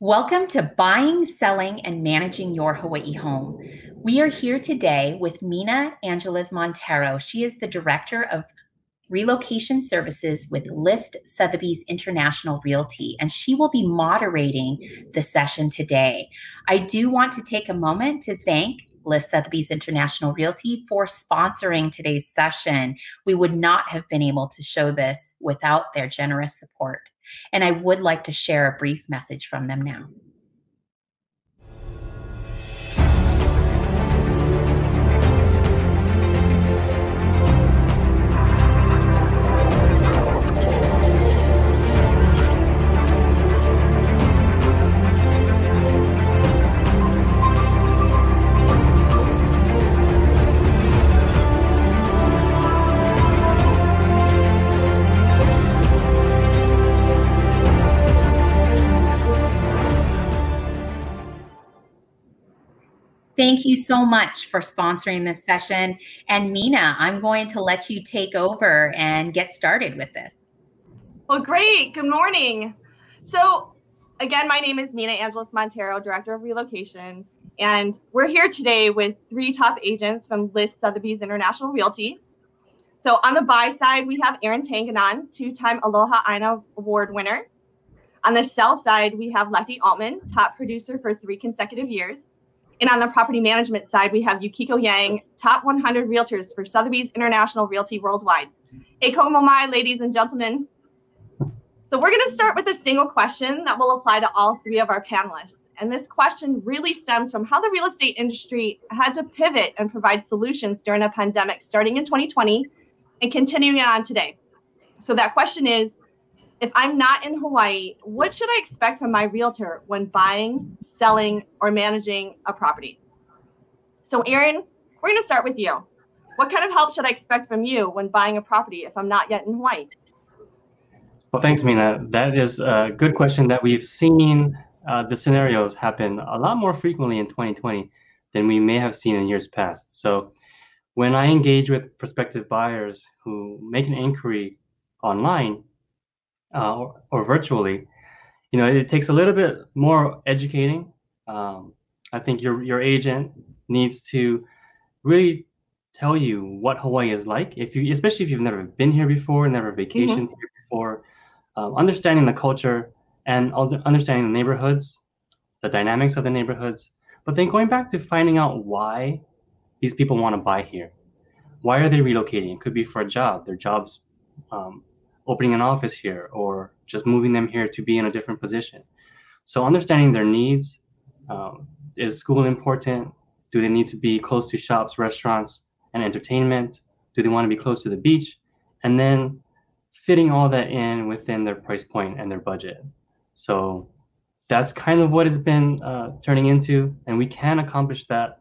Welcome to Buying, Selling, and Managing Your Hawaii Home. We are here today with Mina Angeles Montero. She is the Director of Relocation Services with List Sotheby's International Realty, and she will be moderating the session today. I do want to take a moment to thank List Sotheby's International Realty for sponsoring today's session. We would not have been able to show this without their generous support. And I would like to share a brief message from them now. Thank you so much for sponsoring this session. And Mina, I'm going to let you take over and get started with this. Well, great. Good morning. So again, my name is Mina Angeles Montero, Director of Relocation. And we're here today with three top agents from List Sotheby's International Realty. So on the buy side, we have Aaron Tanganon, two-time Aloha Aina Award winner. On the sell side, we have Lefty Altman, top producer for 3 consecutive years. And on the property management side, we have Yukiko Yang, top 100 realtors for Sotheby's International Realty Worldwide. HAWAIIHOMEMAG, ladies and gentlemen. So we're going to start with a single question that will apply to all three of our panelists. And this question really stems from how the real estate industry had to pivot and provide solutions during a pandemic starting in 2020 and continuing on today. So that question is, if I'm not in Hawaii, what should I expect from my realtor when buying, selling, or managing a property? So Aaron, we're going to start with you. What kind of help should I expect from you when buying a property if I'm not yet in Hawaii? Well, thanks, Mina. That is a good question that we've seen the scenarios happen a lot more frequently in 2020 than we may have seen in years past. So when I engage with prospective buyers who make an inquiry online, or virtually, it takes a little bit more educating. I think your agent needs to really tell you what Hawaii is like, especially if you've never been here before, never vacationed here before, understanding the culture and understanding the neighborhoods, the dynamics of the neighborhoods, but then going back to finding out why these people want to buy here. Why are they relocating? It could be for a job. Their job's opening an office here, or just moving them here to be in a different position. So understanding their needs, is school important? Do they need to be close to shops, restaurants, and entertainment? Do they want to be close to the beach? And then fitting all that in within their price point and their budget. So that's kind of what it's been turning into, and we can accomplish that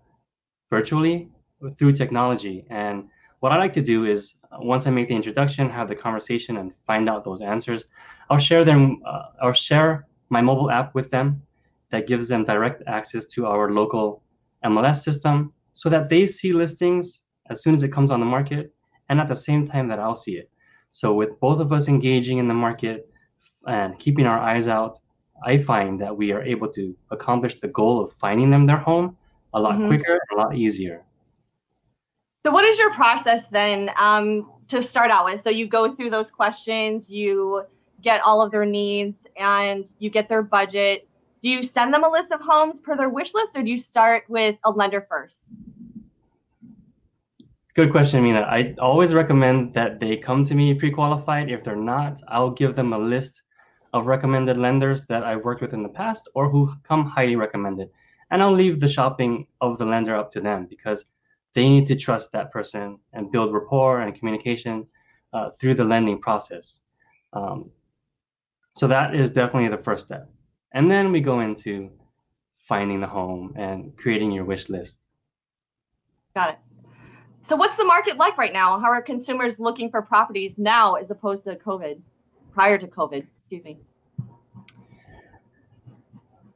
virtually through technology. And what I like to do is, once I make the introduction, have the conversation, and find out those answers, I'll share my mobile app with them that gives them direct access to our local MLS system so that they see listings as soon as it comes on the market and at the same time that I'll see it. So with both of us engaging in the market and keeping our eyes out, I find that we are able to accomplish the goal of finding them their home a lot quicker, a lot easier. So what is your process then to start out with? So you go through those questions, you get all of their needs, and you get their budget. Do you send them a list of homes per their wish list, or do you start with a lender first? Good question, Mina. I always recommend that they come to me pre-qualified. If they're not, I'll give them a list of recommended lenders that I've worked with in the past or who come highly recommended. And I'll leave the shopping of the lender up to them, because they need to trust that person and build rapport and communication through the lending process. So that is definitely the first step. And then we go into finding the home and creating your wish list. Got it. So what's the market like right now? How are consumers looking for properties now as opposed to prior to COVID, excuse me?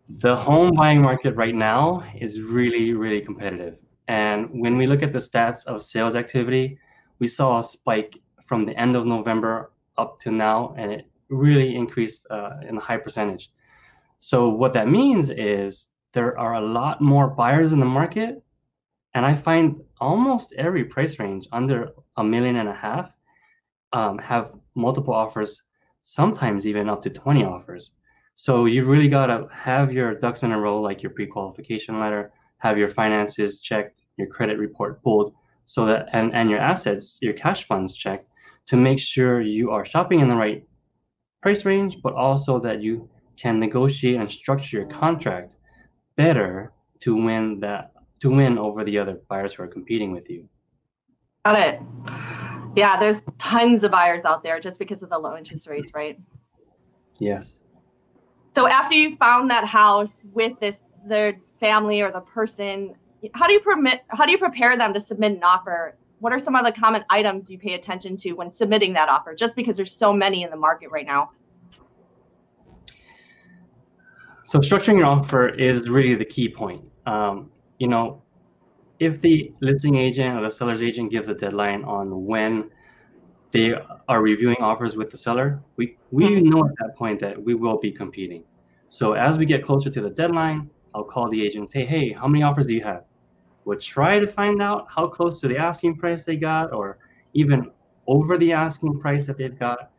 The home buying market right now is really, really competitive. And when we look at the stats of sales activity, we saw a spike from the end of November up to now, and it really increased in a high percentage. So what that means is there are a lot more buyers in the market, and I find almost every price range under $1.5 million have multiple offers, sometimes even up to 20 offers. So you've really got to have your ducks in a row, like your pre-qualification letter, have your finances checked, your credit report pulled, so that and your assets, your cash funds checked, to make sure you are shopping in the right price range, but also that you can negotiate and structure your contract better to win over the other buyers who are competing with you. Got it. Yeah, there's tons of buyers out there just because of the low interest rates, right? Yes. So after you found that house with the family or the person, how do you prepare them to submit an offer? What are some of the common items you pay attention to when submitting that offer, just because there's so many in the market right now? So structuring your offer is really the key point. If the listing agent or the seller's agent gives a deadline on when they are reviewing offers with the seller, we know at that point that we will be competing. So as we get closer to the deadline, I'll call the agent and say, hey, how many offers do you have? We'll try to find out how close to the asking price they got, or even over the asking price that they've got.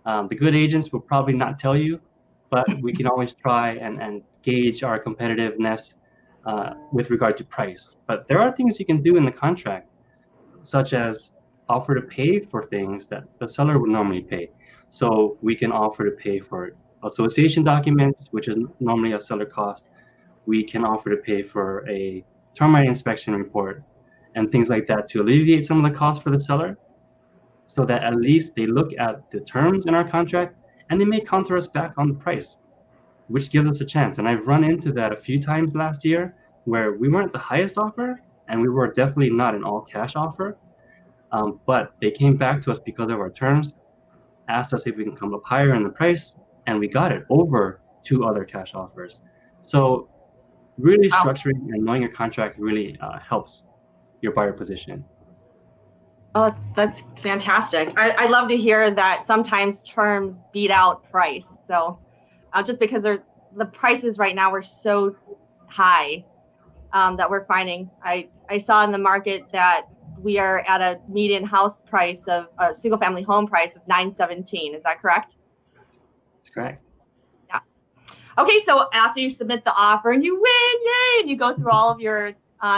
The good agents will probably not tell you, but we can always try and gauge our competitiveness with regard to price. But there are things you can do in the contract, such as offer to pay for things that the seller would normally pay. So we can offer to pay for association documents, which is normally a seller cost. We can offer to pay for a termite inspection report and things like that to alleviate some of the costs for the seller, so that at least they look at the terms in our contract and they may counter us back on the price, which gives us a chance. And I've run into that a few times last year where we weren't the highest offer and we were definitely not an all cash offer. But they came back to us because of our terms, asked us if we can come up higher in the price, and we got it over 2 other cash offers. So really structuring and knowing your contract really helps your buyer position. Oh, that's fantastic. I love to hear that sometimes terms beat out price. So just because the prices right now are so high that we're finding. I saw in the market that we are at a median house price of a single family home price of $917. Is that correct? That's correct. Yeah. Okay, so after you submit the offer and you win, yay, and you go through all of your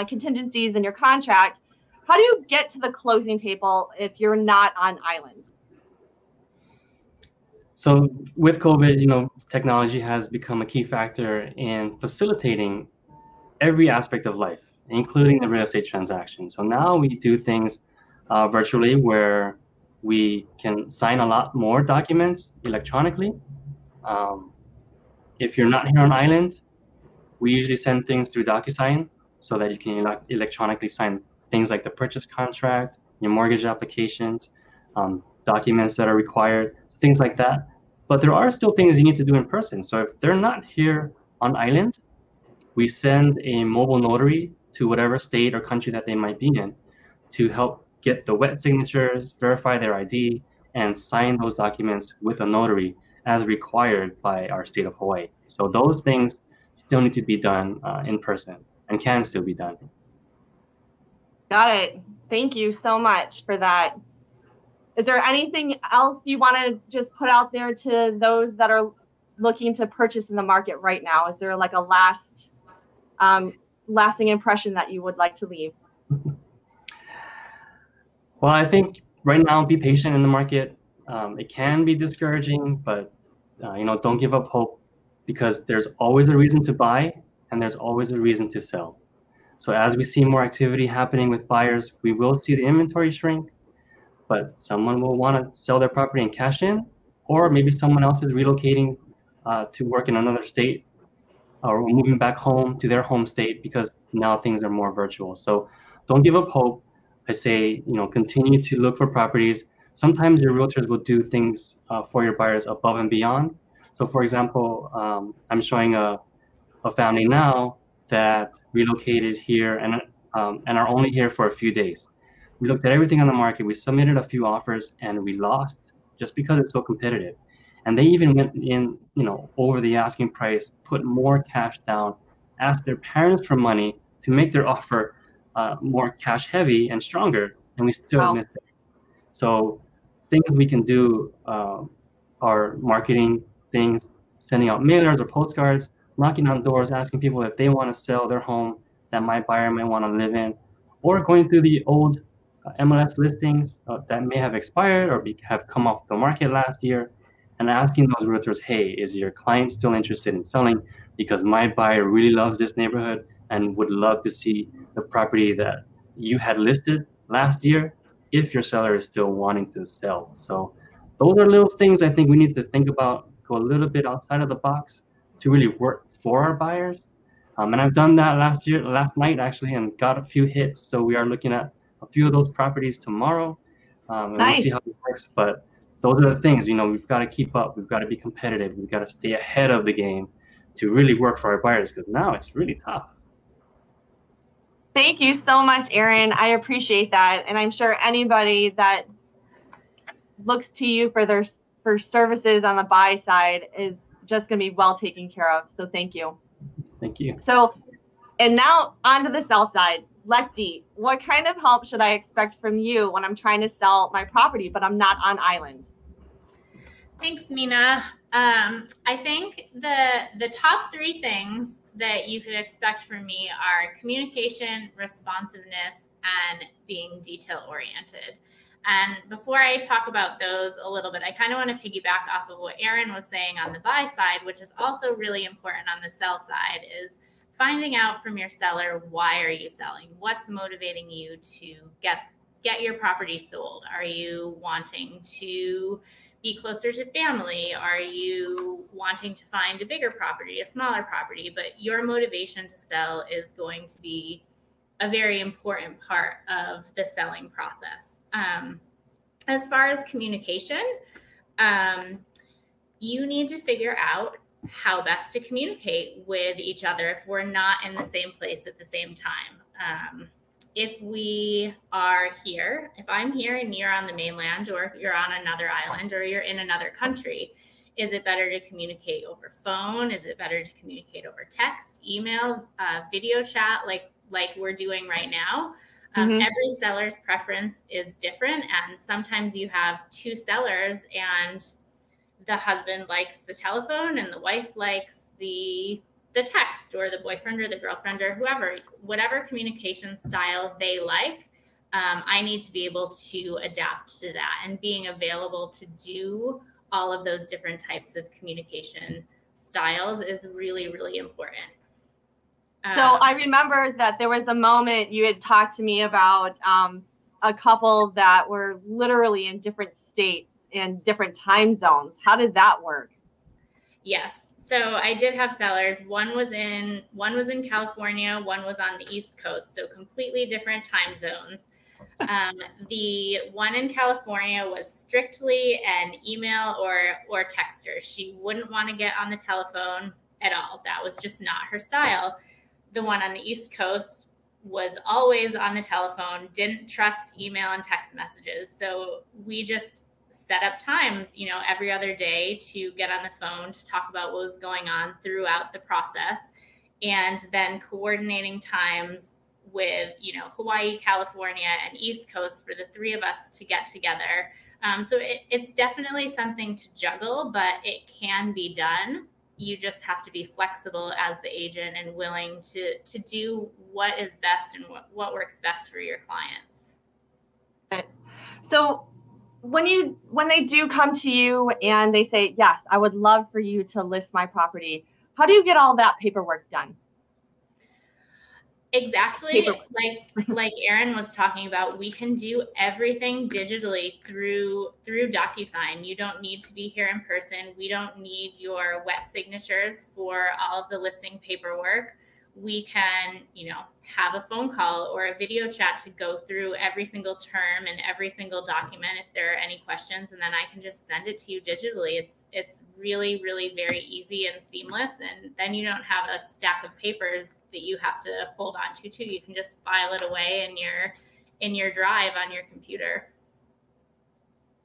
contingencies in your contract, how do you get to the closing table if you're not on island? So with COVID, technology has become a key factor in facilitating every aspect of life, including the real estate transaction. So now we do things virtually, where we can sign a lot more documents electronically. If you're not here on island, we usually send things through DocuSign so that you can electronically sign things like the purchase contract, your mortgage applications, documents that are required, things like that. But there are still things you need to do in person. So if they're not here on island, we send a mobile notary to whatever state or country that they might be in to help get the wet signatures, verify their ID, and sign those documents with a notary as required by our state of Hawaii. So those things still need to be done in person and can still be done. Got it. Thank you so much for that. Is there anything else you want to just put out there to those that are looking to purchase in the market right now? Is there like a lasting impression that you would like to leave? Well, I think right now, be patient in the market. It can be discouraging, but don't give up hope, because there's always a reason to buy and there's always a reason to sell. So as we see more activity happening with buyers, we will see the inventory shrink, but someone will want to sell their property and cash in, or maybe someone else is relocating to work in another state, or moving back home to their home state because now things are more virtual. So don't give up hope. I say, continue to look for properties. Sometimes your realtors will do things for your buyers above and beyond. So for example, I'm showing a family now that relocated here and are only here for a few days. We looked at everything on the market. We submitted a few offers and we lost just because it's so competitive. And they even went in, over the asking price, put more cash down, asked their parents for money to make their offer more cash heavy and stronger, and we still Wow. missed it. So things we can do are marketing things, sending out mailers or postcards, knocking on doors, asking people if they want to sell their home that my buyer may want to live in, or going through the old MLS listings that may have expired or have come off the market last year, and asking those realtors, hey, is your client still interested in selling? Because my buyer really loves this neighborhood and would love to see the property that you had listed last year if your seller is still wanting to sell. So those are little things I think we need to think about, go a little bit outside of the box to really work for our buyers. And I've done that last night actually, and got a few hits. So we are looking at a few of those properties tomorrow, and Nice. we'll see how it works. But those are the things, we've got to keep up. We've got to be competitive. We've got to stay ahead of the game to really work for our buyers, because now it's really tough. Thank you so much, Aaron. I appreciate that. And I'm sure anybody that looks to you for services on the buy side is just going to be well taken care of. So thank you. Thank you. So, and now on to the sell side. Lecty, what kind of help should I expect from you when I'm trying to sell my property, but I'm not on island? Thanks, Mina. I think the top 3 things that you could expect from me are communication, responsiveness, and being detail oriented. And before I talk about those a little bit, I kind of want to piggyback off of what Aaron was saying on the buy side, which is also really important on the sell side, is finding out from your seller, why are you selling? What's motivating you to get your property sold? Are you wanting to be closer to family? Are you wanting to find a bigger property, a smaller property? But your motivation to sell is going to be a very important part of the selling process. As far as communication, you need to figure out how best to communicate with each other if we're not in the same place at the same time. If we are here, if I'm here and you're on the mainland, or if you're on another island, or you're in another country, is it better to communicate over phone? Is it better to communicate over text, email, video chat, like we're doing right now? Every seller's preference is different. And sometimes you have 2 sellers and the husband likes the telephone and the wife likes the text, or the boyfriend or the girlfriend or whoever, whatever communication style they like. I need to be able to adapt to that, and being available to do all of those different types of communication styles is really, really important. So I remember that there was a moment you had talked to me about a couple that were literally in different states and different time zones. How did that work? Yes. So I did have sellers. One was in California, one was on the East Coast, so completely different time zones. The one in California was strictly an email or texter. She wouldn't want to get on the telephone at all. That was just not her style. The one on the East Coast was always on the telephone, didn't trust email and text messages. So we just set up times, every other day to get on the phone to talk about what was going on throughout the process, and then coordinating times with, Hawaii, California, and East Coast for the 3 of us to get together. So it's definitely something to juggle, but it can be done. You just have to be flexible as the agent and willing to do what is best and what works best for your clients. So when they do come to you and they say, yes, I would love for you to list my property, how do you get all that paperwork done? Exactly. Like Aaron was talking about, we can do everything digitally through DocuSign. You don't need to be here in person. We don't need your wet signatures for all of the listing paperwork. We can, have a phone call or a video chat to go through every single term and every single document if there are any questions, and then I can just send it to you digitally. It's really, really very easy and seamless, and then you don't have a stack of papers that you have to hold on to too. You can just file it away in your drive on your computer.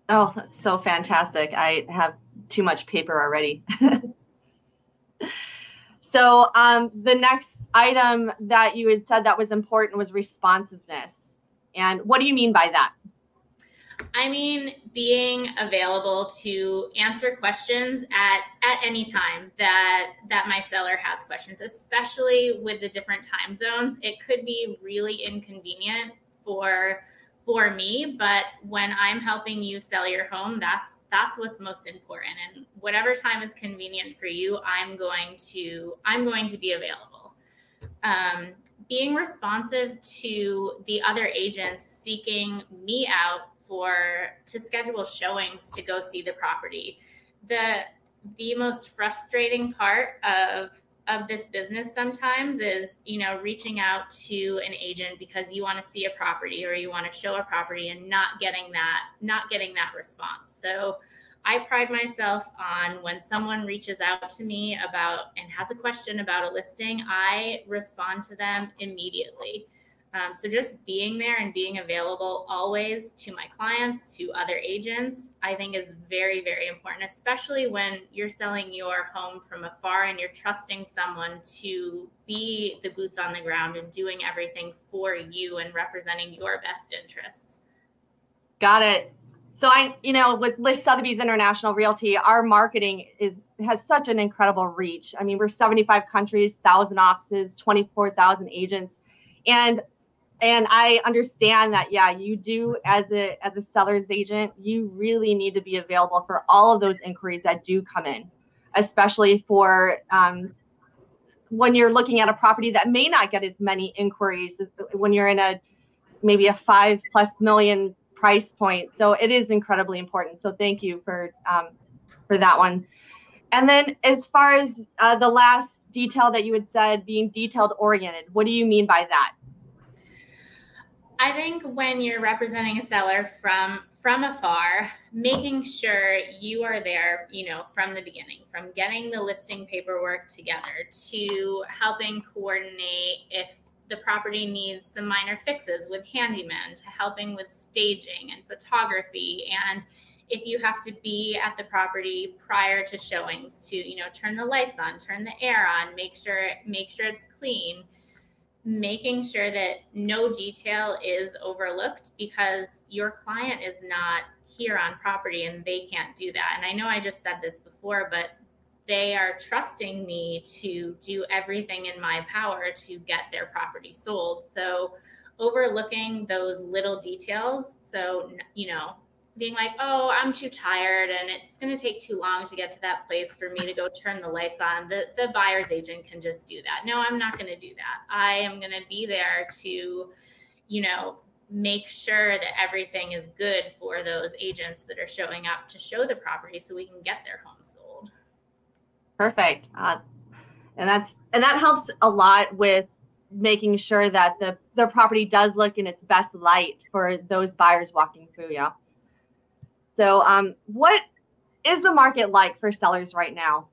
Oh, that's so fantastic. I have too much paper already. So the next item that you had said that was important was responsiveness. And what do you mean by that? I mean, being available to answer questions at any time that my seller has questions, especially with the different time zones. It could be really inconvenient for me, but when I'm helping you sell your home, that's what's most important. And whatever time is convenient for you, I'm going to be available. Being responsive to the other agents seeking me out to schedule showings to go see the property. The most frustrating part of this business sometimes is, reaching out to an agent because you want to see a property or you want to show a property and not getting that response. So I pride myself on when someone reaches out to me and has a question about a listing, I respond to them immediately. So just being there and being available always to my clients, to other agents, I think is very, very important, especially when you're selling your home from afar and you're trusting someone to be the boots on the ground and doing everything for you and representing your best interests. Got it. So with Sotheby's International Realty, our marketing has such an incredible reach. I mean, we're 75 countries, 1,000 offices, 24,000 agents. And I understand that, yeah, you do as a seller's agent, you really need to be available for all of those inquiries that do come in, especially for when you're looking at a property that may not get as many inquiries when you're in maybe a $5+ million price point. So it is incredibly important. So thank you for that one. And then as far as the last detail that you had said, being detailed oriented, what do you mean by that? I think when you're representing a seller from afar, making sure you are there, from the beginning, from getting the listing paperwork together to helping coordinate if the property needs some minor fixes with handyman, to helping with staging and photography, and if you have to be at the property prior to showings to, turn the lights on, turn the air on, make sure it's clean. Making sure that no detail is overlooked because your client is not here on property and they can't do that. And I know I just said this before, but they are trusting me to do everything in my power to get their property sold. So overlooking those little details. So, being like, oh, I'm too tired and it's going to take too long to get to that place for me to go turn the lights on. The buyer's agent can just do that. No, I'm not going to do that. I am going to be there to, make sure that everything is good for those agents that are showing up to show the property so we can get their home sold. Perfect. And that helps a lot with making sure that the property does look in its best light for those buyers walking through. Yeah. So what is the market like for sellers right now?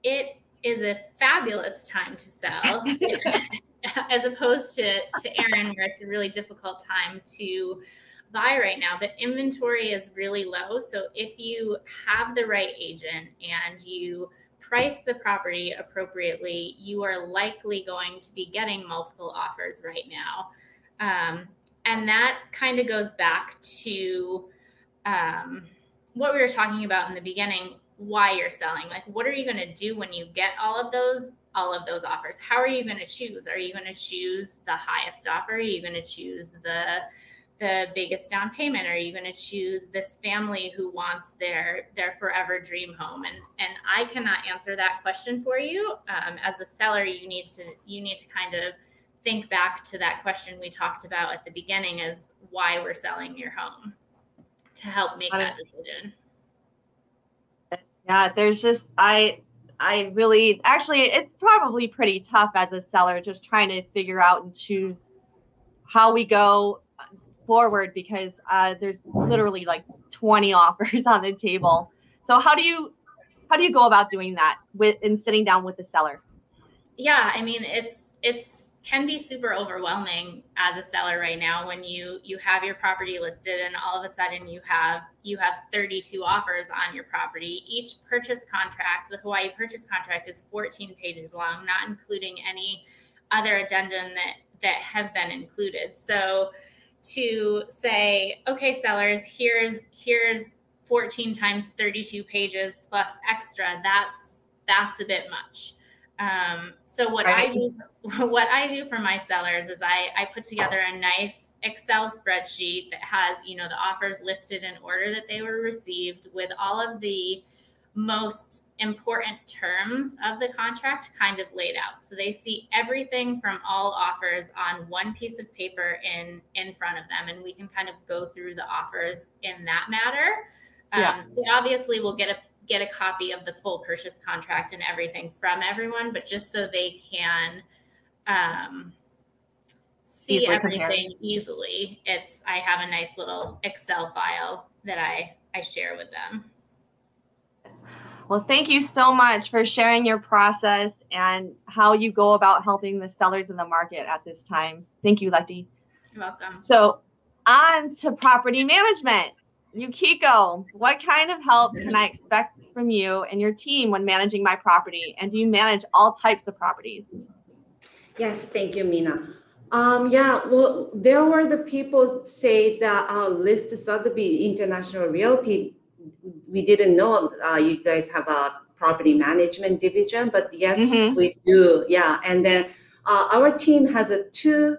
It is a fabulous time to sell as opposed to Aaron, where it's a really difficult time to buy right now. But inventory is really low. So if you have the right agent and you price the property appropriately, you are likely going to be getting multiple offers right now. And that kind of goes back to what we were talking about in the beginning, why you're selling. Like, what are you going to do when you get all of those offers? How are you going to choose? Are you going to choose the highest offer? Are you going to choose the biggest down payment? Are you going to choose this family who wants their forever dream home? And I cannot answer that question for you. As a seller, you need to kind of think back to that question we talked about at the beginning, as why we're selling your home, to help make that decision. Yeah, there's just, I really, actually, it's probably pretty tough as a seller, just trying to figure out and choose how we go forward, because there's literally like 20 offers on the table. So how do you go about doing that in sitting down with the seller? Yeah, I mean, it's can be super overwhelming as a seller right now when you have your property listed and all of a sudden you have 32 offers on your property. Each purchase contract, the Hawaii purchase contract, is 14 pages long, not including any other addendum that have been included. So to say, okay, sellers, here's 14 times 32 pages plus extra, that's a bit much. So what I do for my sellers is I put together a nice Excel spreadsheet that has, the offers listed in order that they were received with all of the most important terms of the contract kind of laid out. So they see everything from all offers on one piece of paper in front of them, and we can kind of go through the offers in that matter. They obviously will get a copy of the full purchase contract and everything from everyone, but just so they can see everything easily, I have a nice little Excel file that I share with them. Well, thank you so much for sharing your process and how you go about helping the sellers in the market at this time. Thank you, Letty. You're welcome. So on to property management. Yukiko, what kind of help can I expect from you and your team when managing my property? And do you manage all types of properties? Yes, thank you, Mina. Well, there were the people say that list Sotheby International Realty. We didn't know you guys have a property management division, but yes, we do. Yeah, and then our team has two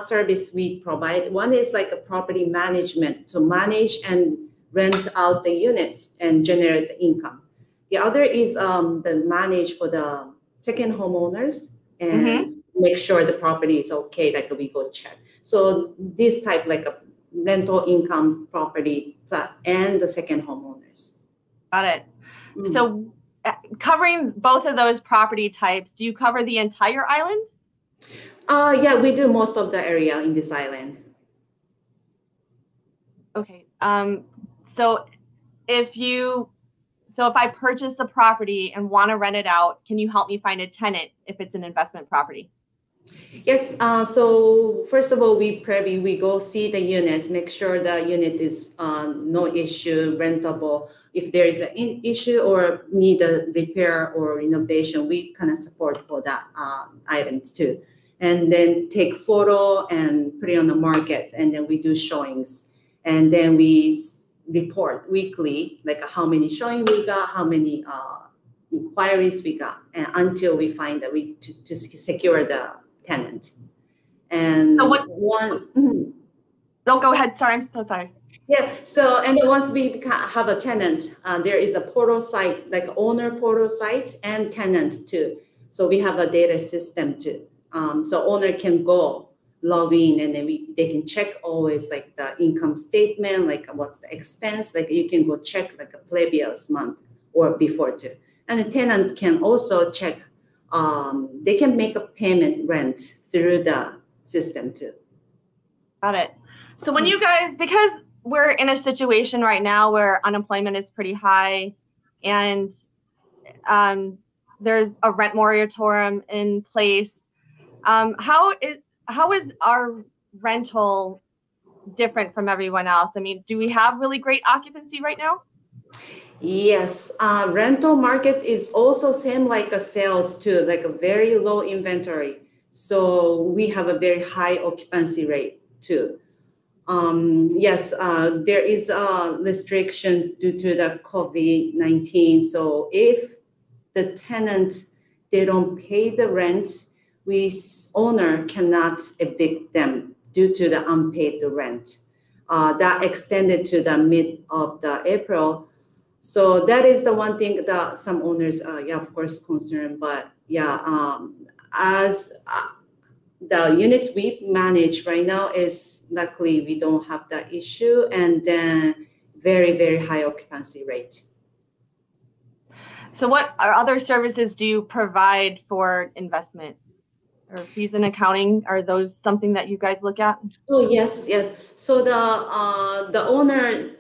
service we provide. One is like a property management to manage and rent out the units and generate the income. The other is the manage for the second homeowners and make sure the property is okay, like we go check. So this type like a rental income property and the second homeowners. Got it. So covering both of those property types, do you cover the entire island? Yeah, we do most of the area in this island. Okay. So if I purchase a property and want to rent it out, can you help me find a tenant if it's an investment property? Yes. So first of all, we go see the unit, make sure the unit is no issue, rentable. If there is an issue or need a repair or renovation, we kind of support for that items too. And then take photo and put it on the market, and then we do showings, and then we report weekly, like how many showing we got, how many inquiries we got, and until we find that to secure the tenant. And Don't go ahead. Sorry, I'm so sorry. Yeah. So and then once we have a tenant, there is a portal site, like owner portal site and tenant too. So we have a data system too. So owner can go log in, and then they can check always like the income statement, like what's the expense, like you can go check like a previous month or before too. And the tenant can also check, they can make a payment rent through the system too. Got it. So when you guys, because we're in a situation right now where unemployment is pretty high and there's a rent moratorium in place, how is our rental different from everyone else? I mean, do we have really great occupancy right now? Yes, rental market is also same like a sales too, like a very low inventory. So we have a very high occupancy rate too. Yes, there is a restriction due to the COVID-19. So if the tenant, they don't pay the rent, owner cannot evict them due to the unpaid rent. That extended to the mid of the April. So that is the one thing that some owners, of course, concerned. But as the units we manage right now is luckily we don't have that issue, and then very, very high occupancy rate. So what other services do you provide for investment? Or fees and accounting, are those something that you guys look at? Oh, yes. So the owner,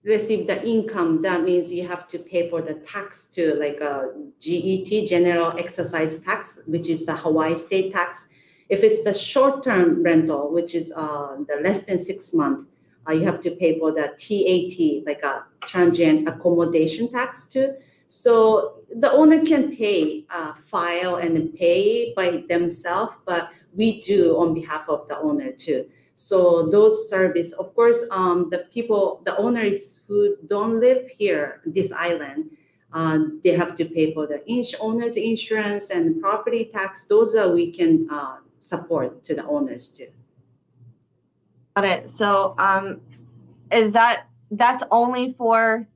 receive the income, that means you have to pay for the tax to like a GET, general exercise tax, which is the Hawaii state tax. If it's the short-term rental, which is the less than 6 months, you have to pay for the TAT, like a transient accommodation tax too. So the owner can pay, file and pay by themselves, but we do on behalf of the owner too. So those service, of course, the owners who don't live here, this island, they have to pay for the owner's insurance and property tax. Those are we can support to the owners too. Got it. So that's only for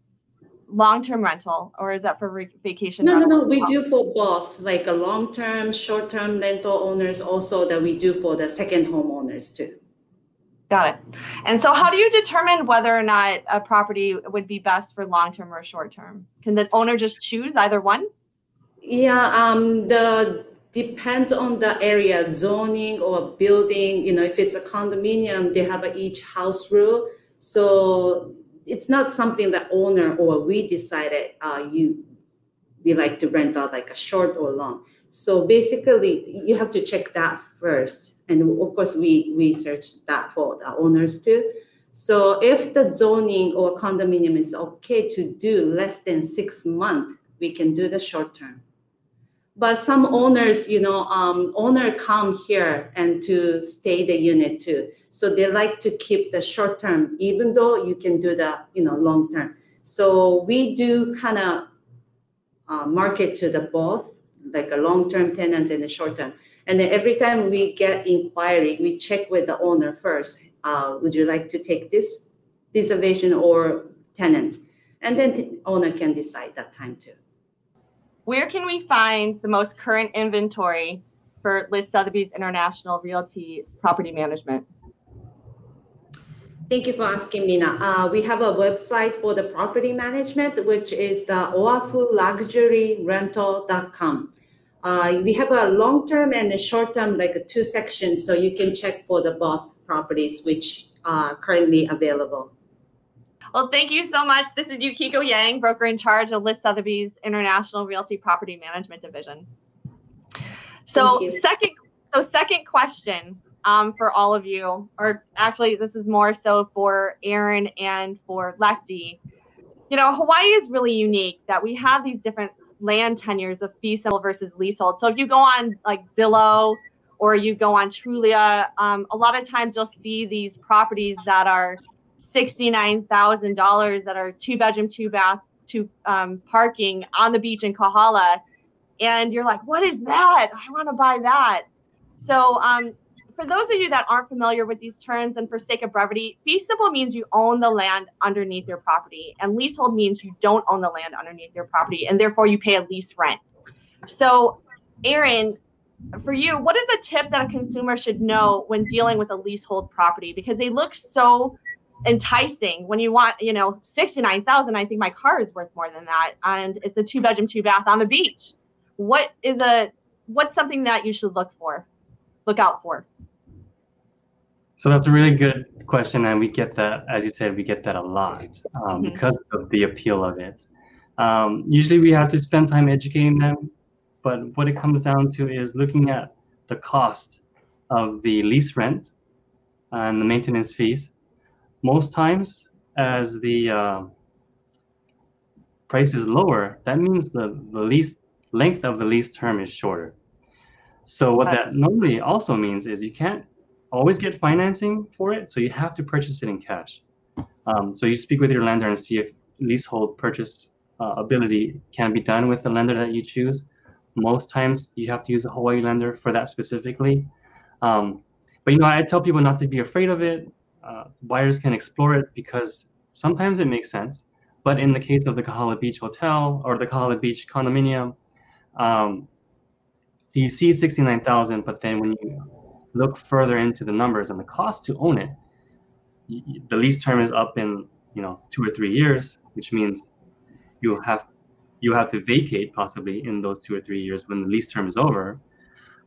long-term rental, or is that for vacation rental? No, we do for both, like a long-term, short-term rental owners, also that we do for the second homeowners too. Got it. And so how do you determine whether or not a property would be best for long-term or short-term? Can the owner just choose either one? Yeah, depends on the area, zoning or building. You know, if it's a condominium, they have each house rule. So it's not something that owner or we decided we like to rent out like a short or long. So basically, you have to check that first. And of course, we search that for the owners too. So if the zoning or condominium is okay to do less than 6 months, we can do the short term. But some owners, owner come here and to stay the unit too. So they like to keep the short term, even though you can do the, long term. So we do kind of market to the both, like a long-term tenants and a short-term. And then every time we get inquiry, we check with the owner first. Would you like to take this reservation or tenants? And then the owner can decide that time too. Where can we find the most current inventory for Liz Sotheby's International Realty Property Management? Thank you for asking, Mina. We have a website for the property management, which is the oafuluxuryrental.com. We have a long-term and a short-term, like 2 sections, so you can check for the both properties which are currently available. Well, thank you so much. This is Yukiko Yang, broker in charge of Liz Sotheby's International Realty Property Management Division. So second question for all of you, or actually this is more so for Aaron and for Lecty. Hawaii is really unique that we have these different land tenures of fee simple versus leasehold. So if you go on like Zillow or you go on Trulia, a lot of times you'll see these properties that are $69,000 that are 2-bedroom, 2-bath, parking on the beach in Kahala. And you're like, what is that? I want to buy that. So for those of you that aren't familiar with these terms, and for sake of brevity, fee simple means you own the land underneath your property, and leasehold means you don't own the land underneath your property, and therefore you pay a lease rent. So Aaron, for you, what is a tip that a consumer should know when dealing with a leasehold property? Because they look so enticing. When you want, $69,000, I think my car is worth more than that, and it's a 2-bedroom, 2-bath on the beach. What's something that you should look out for? So that's a really good question, and we get that, as you said, we get that a lot because of the appeal of it. Usually we have to spend time educating them, but what it comes down to is looking at the cost of the lease rent and the maintenance fees. Most times, as the price is lower, that means the lease length of the lease term is shorter. So what that normally also means is you can't always get financing for it, so you have to purchase it in cash. So you speak with your lender and see if leasehold purchase ability can be done with the lender that you choose. Most times you have to use a Hawaii lender for that specifically. But I tell people not to be afraid of it. Buyers can explore it because sometimes it makes sense. But in the case of the Kahala Beach Hotel or the Kahala Beach condominium, you see 69,000, but then when you look further into the numbers and the cost to own it, the lease term is up in 2 or 3 years, which means you have to vacate possibly in those 2 or 3 years when the lease term is over.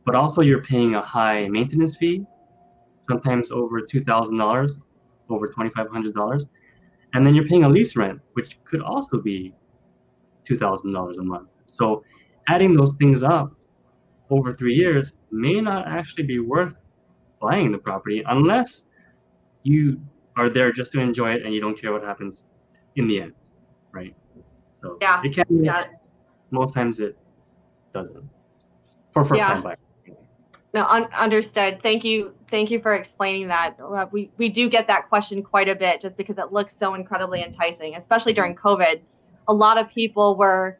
But also you're paying a high maintenance fee, sometimes over $2,000, over $2,500. And then you're paying a lease rent, which could also be $2,000 a month. So adding those things up over 3 years may not actually be worth buying the property unless you are there just to enjoy it and you don't care what happens in the end, right? So Yeah, it can, most times it doesn't for first-time buyers. No, understood. Thank you for explaining that. We do get that question quite a bit just because it looks so incredibly enticing, especially during COVID. A lot of people were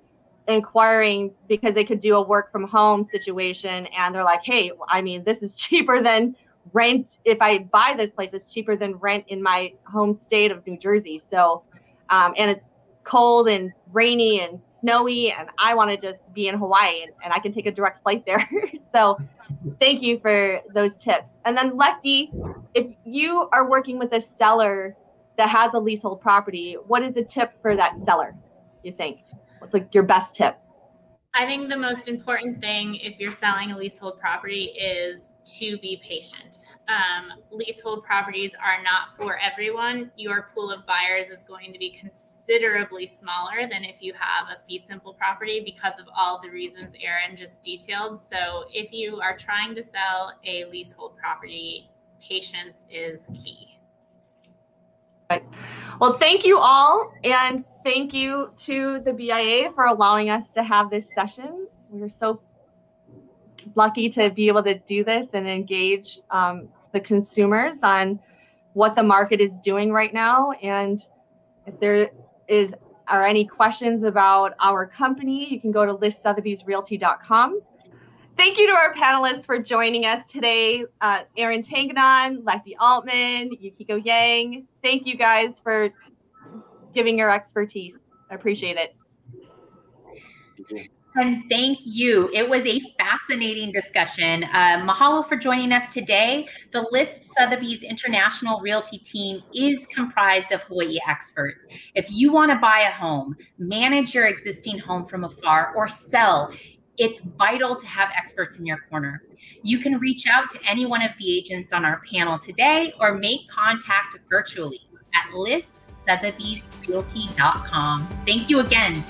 inquiring because they could do a work from home situation, and they're like, hey, I mean, this is cheaper than rent. If I buy this place, it's cheaper than rent in my home state of New Jersey. So, and it's cold and rainy and snowy, and I want to just be in Hawaii, and I can take a direct flight there. So thank you for those tips. And then Lefty, if you are working with a seller that has a leasehold property, what is a tip for that seller, you think? What's like your best tip? I think the most important thing if you're selling a leasehold property is to be patient. Leasehold properties are not for everyone. Your pool of buyers is going to be considerably smaller than if you have a fee simple property because of all the reasons Erin just detailed. So if you are trying to sell a leasehold property, patience is key. Well, thank you all, and thank you to the BIA for allowing us to have this session. We're so lucky to be able to do this and engage the consumers on what the market is doing right now. And if there are any questions about our company, you can go to listsotheby'srealty.com. Thank you to our panelists for joining us today. Erin Tanganon, Lefty Altman, Yukiko Yang. Thank you guys for giving your expertise. I appreciate it. And thank you. It was a fascinating discussion. Mahalo for joining us today. The List Sotheby's International Realty team is comprised of Hawaii experts. If you want to buy a home, manage your existing home from afar, or sell, it's vital to have experts in your corner. You can reach out to any one of the agents on our panel today or make contact virtually at listsotheby'srealty.com. Thank you again.